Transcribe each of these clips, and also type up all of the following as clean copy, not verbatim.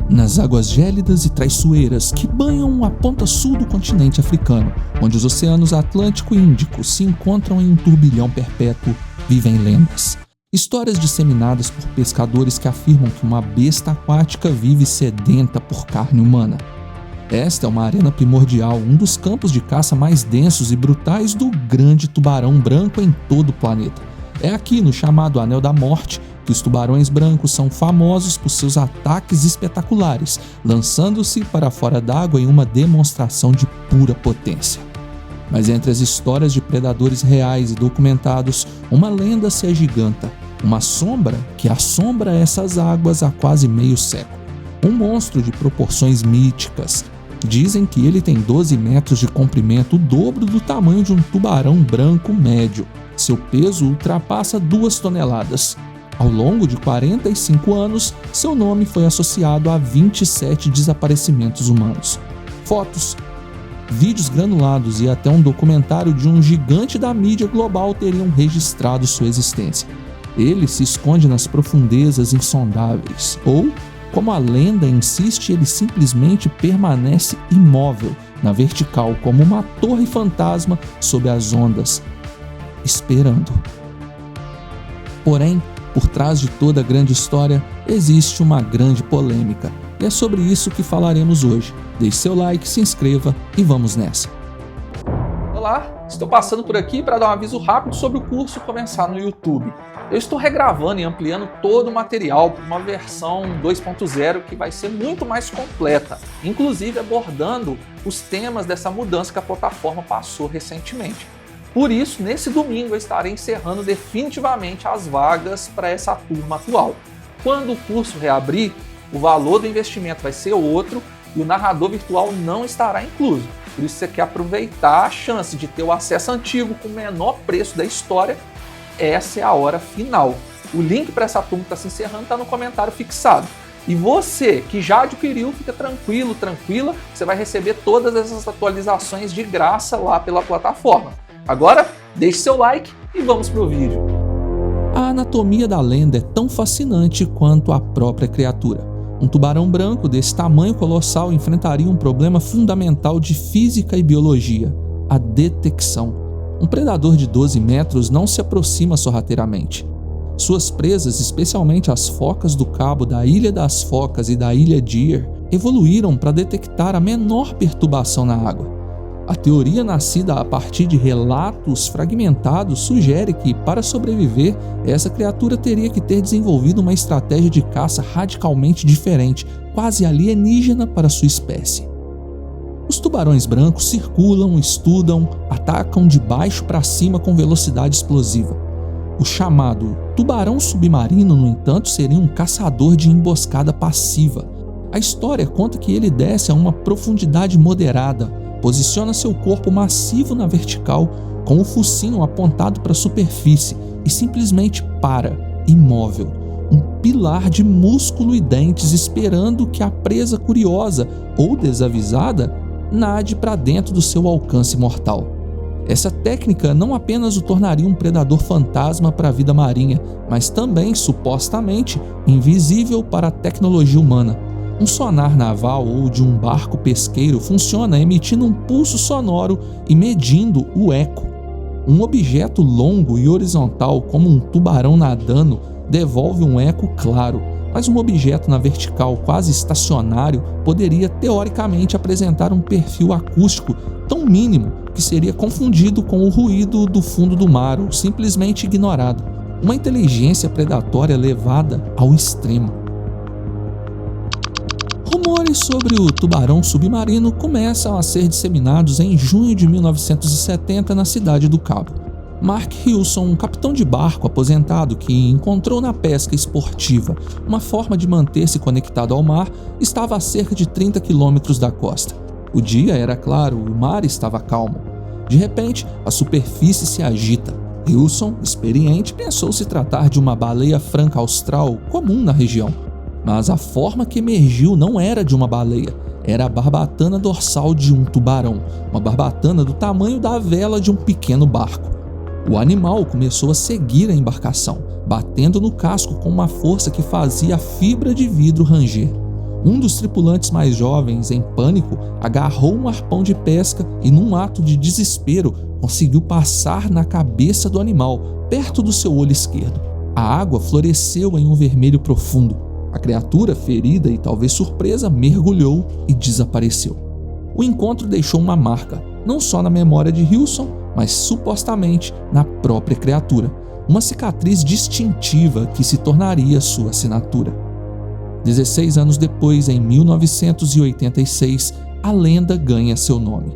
nas águas gélidas e traiçoeiras que banham a ponta sul do continente africano, onde os oceanos Atlântico e Índico se encontram em um turbilhão perpétuo, vivem lendas. Histórias disseminadas por pescadores que afirmam que uma besta aquática vive sedenta por carne humana. Esta é uma arena primordial, um dos campos de caça mais densos e brutais do grande tubarão branco em todo o planeta. É aqui, no chamado Anel da Morte, que os tubarões brancos são famosos por seus ataques espetaculares, lançando-se para fora d'água em uma demonstração de pura potência. Mas entre as histórias de predadores reais e documentados, uma lenda se agiganta, uma sombra que assombra essas águas há quase meio século. Um monstro de proporções míticas. Dizem que ele tem 12 metros de comprimento, o dobro do tamanho de um tubarão branco médio. Seu peso ultrapassa 2 toneladas. Ao longo de 45 anos, seu nome foi associado a 27 desaparecimentos humanos. Fotos, vídeos granulados e até um documentário de um gigante da mídia global teriam registrado sua existência. Ele se esconde nas profundezas insondáveis, ou, como a lenda insiste, ele simplesmente permanece imóvel, na vertical, como uma torre fantasma sob as ondas, esperando. Porém, por trás de toda a grande história, existe uma grande polêmica. E é sobre isso que falaremos hoje. Deixe seu like, se inscreva e vamos nessa. Olá, estou passando por aqui para dar um aviso rápido sobre o curso começar no YouTube. Eu estou regravando e ampliando todo o material para uma versão 2.0 que vai ser muito mais completa, inclusive abordando os temas dessa mudança que a plataforma passou recentemente. Por isso, nesse domingo eu estarei encerrando definitivamente as vagas para essa turma atual. Quando o curso reabrir, o valor do investimento vai ser outro e o narrador virtual não estará incluso. Por isso você quer aproveitar a chance de ter o acesso antigo com o menor preço da história, essa é a hora final. O link para essa turma que está se encerrando está no comentário fixado. E você que já adquiriu, fica tranquilo, tranquila, você vai receber todas essas atualizações de graça lá pela plataforma. Agora, deixe seu like e vamos pro vídeo. A anatomia da lenda é tão fascinante quanto a própria criatura. Um tubarão branco desse tamanho colossal enfrentaria um problema fundamental de física e biologia: a detecção. Um predador de 12 metros não se aproxima sorrateiramente. Suas presas, especialmente as focas do cabo da Ilha das Focas e da Ilha Deer, evoluíram para detectar a menor perturbação na água. A teoria nascida a partir de relatos fragmentados sugere que, para sobreviver, essa criatura teria que ter desenvolvido uma estratégia de caça radicalmente diferente, quase alienígena para sua espécie. Os tubarões brancos circulam, estudam, atacam de baixo para cima com velocidade explosiva. O chamado tubarão submarino, no entanto, seria um caçador de emboscada passiva. A história conta que ele desce a uma profundidade moderada, posiciona seu corpo massivo na vertical, com o focinho apontado para a superfície e simplesmente para, imóvel, um pilar de músculo e dentes esperando que a presa curiosa ou desavisada nade para dentro do seu alcance mortal. Essa técnica não apenas o tornaria um predador fantasma para a vida marinha, mas também, supostamente, invisível para a tecnologia humana. Um sonar naval ou de um barco pesqueiro funciona emitindo um pulso sonoro e medindo o eco. Um objeto longo e horizontal, como um tubarão nadando, devolve um eco claro, mas um objeto na vertical, quase estacionário, poderia teoricamente apresentar um perfil acústico tão mínimo que seria confundido com o ruído do fundo do mar ou simplesmente ignorado. Uma inteligência predatória levada ao extremo. Rumores sobre o tubarão submarino começam a ser disseminados em junho de 1970 na cidade do Cabo. Mark Hilson, um capitão de barco aposentado que encontrou na pesca esportiva uma forma de manter-se conectado ao mar, estava a cerca de 30 quilômetros da costa. O dia era claro, o mar estava calmo. De repente, a superfície se agita. Hilson, experiente, pensou se tratar de uma baleia franca austral comum na região. Mas a forma que emergiu não era de uma baleia, era a barbatana dorsal de um tubarão, uma barbatana do tamanho da vela de um pequeno barco. O animal começou a seguir a embarcação, batendo no casco com uma força que fazia a fibra de vidro ranger. Um dos tripulantes mais jovens, em pânico, agarrou um arpão de pesca e, num ato de desespero, conseguiu passar na cabeça do animal, perto do seu olho esquerdo. A água floresceu em um vermelho profundo. A criatura, ferida e talvez surpresa, mergulhou e desapareceu. O encontro deixou uma marca, não só na memória de Hilson, mas supostamente na própria criatura. Uma cicatriz distintiva que se tornaria sua assinatura. 16 anos depois, em 1986, a lenda ganha seu nome.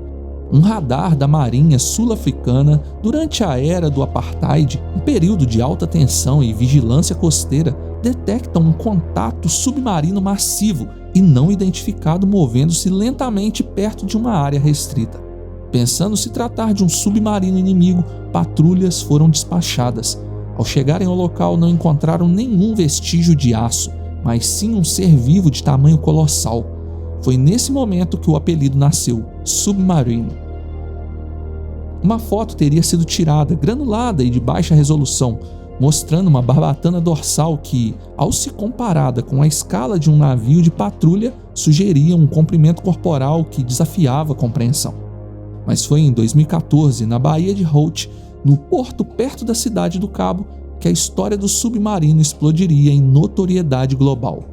Um radar da Marinha Sul-Africana, durante a era do Apartheid, um período de alta tensão e vigilância costeira, detecta um contato submarino massivo e não identificado movendo-se lentamente perto de uma área restrita. Pensando se tratar de um submarino inimigo, patrulhas foram despachadas. Ao chegarem ao local, não encontraram nenhum vestígio de aço, mas sim um ser vivo de tamanho colossal. Foi nesse momento que o apelido nasceu, Submarine. Uma foto teria sido tirada, granulada e de baixa resolução, mostrando uma barbatana dorsal que, ao se comparada com a escala de um navio de patrulha, sugeria um comprimento corporal que desafiava a compreensão. Mas foi em 2014, na Baía de Hout, no porto perto da cidade do Cabo, que a história do submarino explodiria em notoriedade global.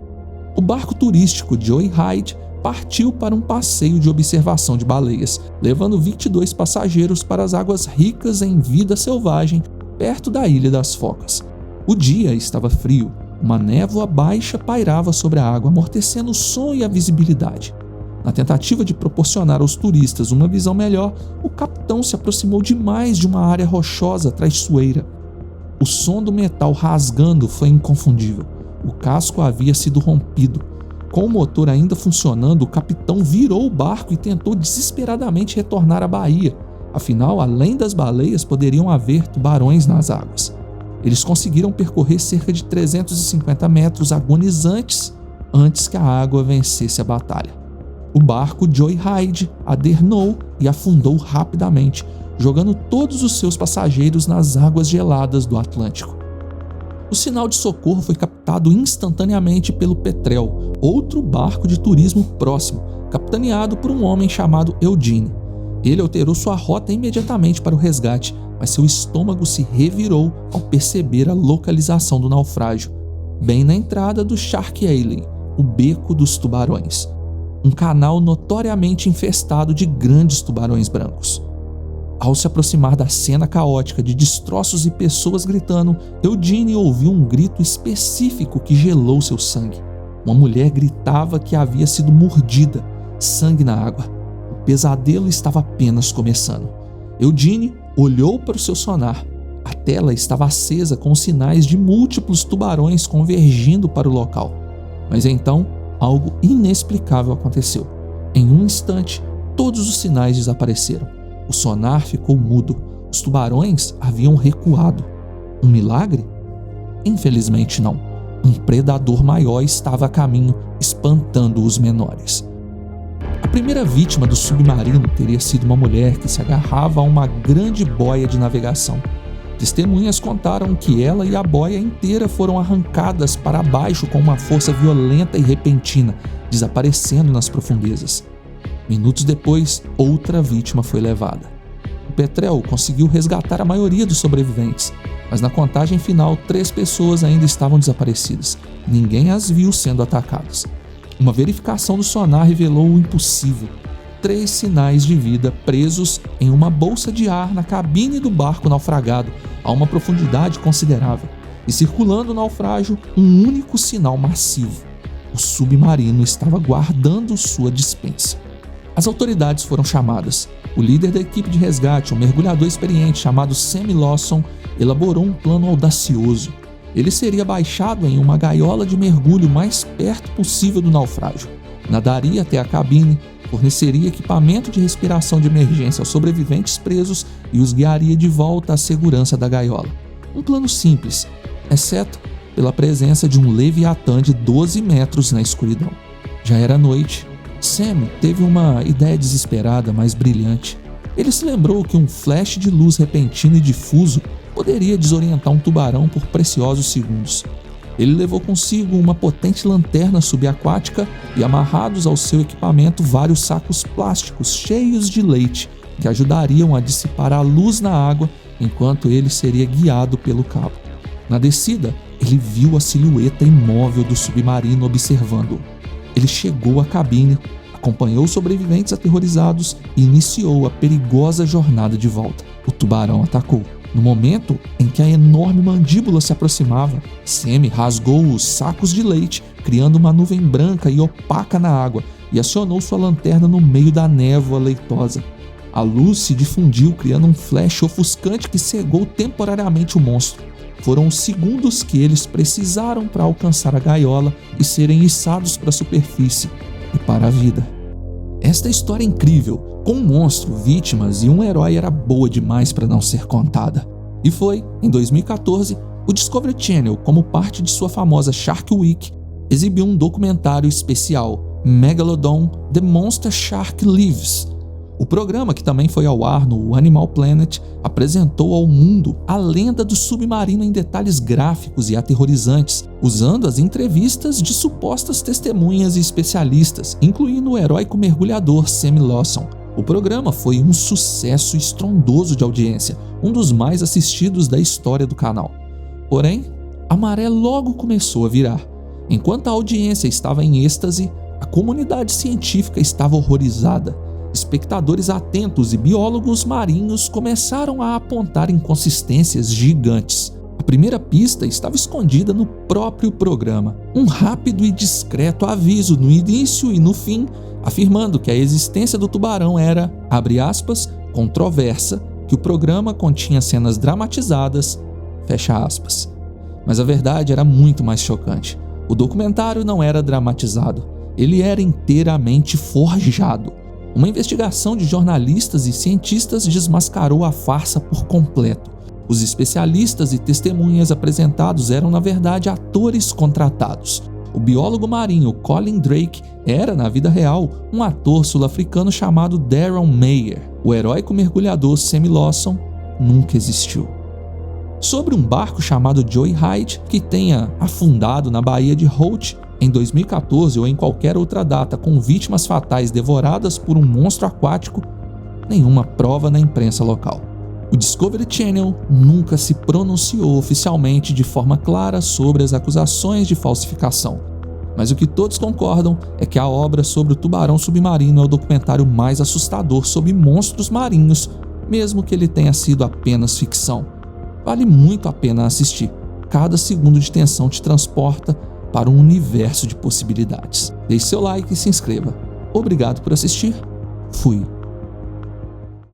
O barco turístico Joyride partiu para um passeio de observação de baleias, levando 22 passageiros para as águas ricas em vida selvagem, perto da Ilha das Focas. O dia estava frio, uma névoa baixa pairava sobre a água, amortecendo o som e a visibilidade. Na tentativa de proporcionar aos turistas uma visão melhor, o capitão se aproximou demais de uma área rochosa traiçoeira. O som do metal rasgando foi inconfundível. O casco havia sido rompido. Com o motor ainda funcionando, o capitão virou o barco e tentou desesperadamente retornar à baía. Afinal, além das baleias, poderiam haver tubarões nas águas. Eles conseguiram percorrer cerca de 350 metros agonizantes antes que a água vencesse a batalha. O barco Joyride adernou e afundou rapidamente, jogando todos os seus passageiros nas águas geladas do Atlântico. O sinal de socorro foi captado instantaneamente pelo Petrel, outro barco de turismo próximo, capitaneado por um homem chamado Eugene. Ele alterou sua rota imediatamente para o resgate, mas seu estômago se revirou ao perceber a localização do naufrágio, bem na entrada do Shark Alley, o beco dos tubarões. Um canal notoriamente infestado de grandes tubarões brancos. Ao se aproximar da cena caótica de destroços e pessoas gritando, Eugene ouviu um grito específico que gelou seu sangue. Uma mulher gritava que havia sido mordida, sangue na água. O pesadelo estava apenas começando. Eugene olhou para o seu sonar. A tela estava acesa com sinais de múltiplos tubarões convergindo para o local. Mas então, algo inexplicável aconteceu. Em um instante, todos os sinais desapareceram. O sonar ficou mudo. Os tubarões haviam recuado. Um milagre? Infelizmente não. Um predador maior estava a caminho, espantando os menores. A primeira vítima do submarino teria sido uma mulher que se agarrava a uma grande boia de navegação. Testemunhas contaram que ela e a boia inteira foram arrancadas para baixo com uma força violenta e repentina, desaparecendo nas profundezas. Minutos depois, outra vítima foi levada. O Petrel conseguiu resgatar a maioria dos sobreviventes, mas na contagem final, 3 pessoas ainda estavam desaparecidas. Ninguém as viu sendo atacadas. Uma verificação do sonar revelou o impossível. 3 sinais de vida presos em uma bolsa de ar na cabine do barco naufragado, a uma profundidade considerável, e circulando o naufrágio, um único sinal massivo. O submarino estava guardando sua dispensa. As autoridades foram chamadas. O líder da equipe de resgate, um mergulhador experiente chamado Sammy Lawson, elaborou um plano audacioso. Ele seria baixado em uma gaiola de mergulho mais perto possível do naufrágio. Nadaria até a cabine, forneceria equipamento de respiração de emergência aos sobreviventes presos e os guiaria de volta à segurança da gaiola. Um plano simples, exceto pela presença de um leviatã de 12 metros na escuridão. Já era noite. Sam teve uma ideia desesperada, mas brilhante. Ele se lembrou que um flash de luz repentino e difuso poderia desorientar um tubarão por preciosos segundos. Ele levou consigo uma potente lanterna subaquática e, amarrados ao seu equipamento, vários sacos plásticos cheios de leite que ajudariam a dissipar a luz na água enquanto ele seria guiado pelo cabo. Na descida, ele viu a silhueta imóvel do submarino observando-o. Ele chegou à cabine, acompanhou os sobreviventes aterrorizados e iniciou a perigosa jornada de volta. O tubarão atacou. No momento em que a enorme mandíbula se aproximava, Sammy rasgou os sacos de leite, criando uma nuvem branca e opaca na água, e acionou sua lanterna no meio da névoa leitosa. A luz se difundiu, criando um flash ofuscante que cegou temporariamente o monstro. Foram os segundos que eles precisaram para alcançar a gaiola e serem içados para a superfície e para a vida. Esta história incrível, com um monstro, vítimas e um herói, era boa demais para não ser contada. E foi, em 2014, o Discovery Channel, como parte de sua famosa Shark Week, exibiu um documentário especial, Megalodon: The Monster Shark Lives. O programa, que também foi ao ar no Animal Planet, apresentou ao mundo a lenda do submarino em detalhes gráficos e aterrorizantes, usando as entrevistas de supostas testemunhas e especialistas, incluindo o heróico mergulhador Sammy Lawson. O programa foi um sucesso estrondoso de audiência, um dos mais assistidos da história do canal. Porém, a maré logo começou a virar. Enquanto a audiência estava em êxtase, a comunidade científica estava horrorizada. Espectadores atentos e biólogos marinhos começaram a apontar inconsistências gigantes. A primeira pista estava escondida no próprio programa. Um rápido e discreto aviso no início e no fim, afirmando que a existência do tubarão era, abre aspas, controversa, que o programa continha cenas dramatizadas, fecha aspas. Mas a verdade era muito mais chocante. O documentário não era dramatizado, ele era inteiramente forjado. Uma investigação de jornalistas e cientistas desmascarou a farsa por completo. Os especialistas e testemunhas apresentados eram, na verdade, atores contratados. O biólogo marinho Colin Drake era, na vida real, um ator sul-africano chamado Darren Meyer. O heróico mergulhador Sammy Lawson nunca existiu. Sobre um barco chamado Joyride, que tenha afundado na Baía de Holt em 2014 ou em qualquer outra data com vítimas fatais devoradas por um monstro aquático, nenhuma prova na imprensa local. O Discovery Channel nunca se pronunciou oficialmente de forma clara sobre as acusações de falsificação, mas o que todos concordam é que a obra sobre o tubarão submarino é o documentário mais assustador sobre monstros marinhos, mesmo que ele tenha sido apenas ficção. Vale muito a pena assistir. Cada segundo de tensão te transporta para um universo de possibilidades. Deixe seu like e se inscreva. Obrigado por assistir. Fui.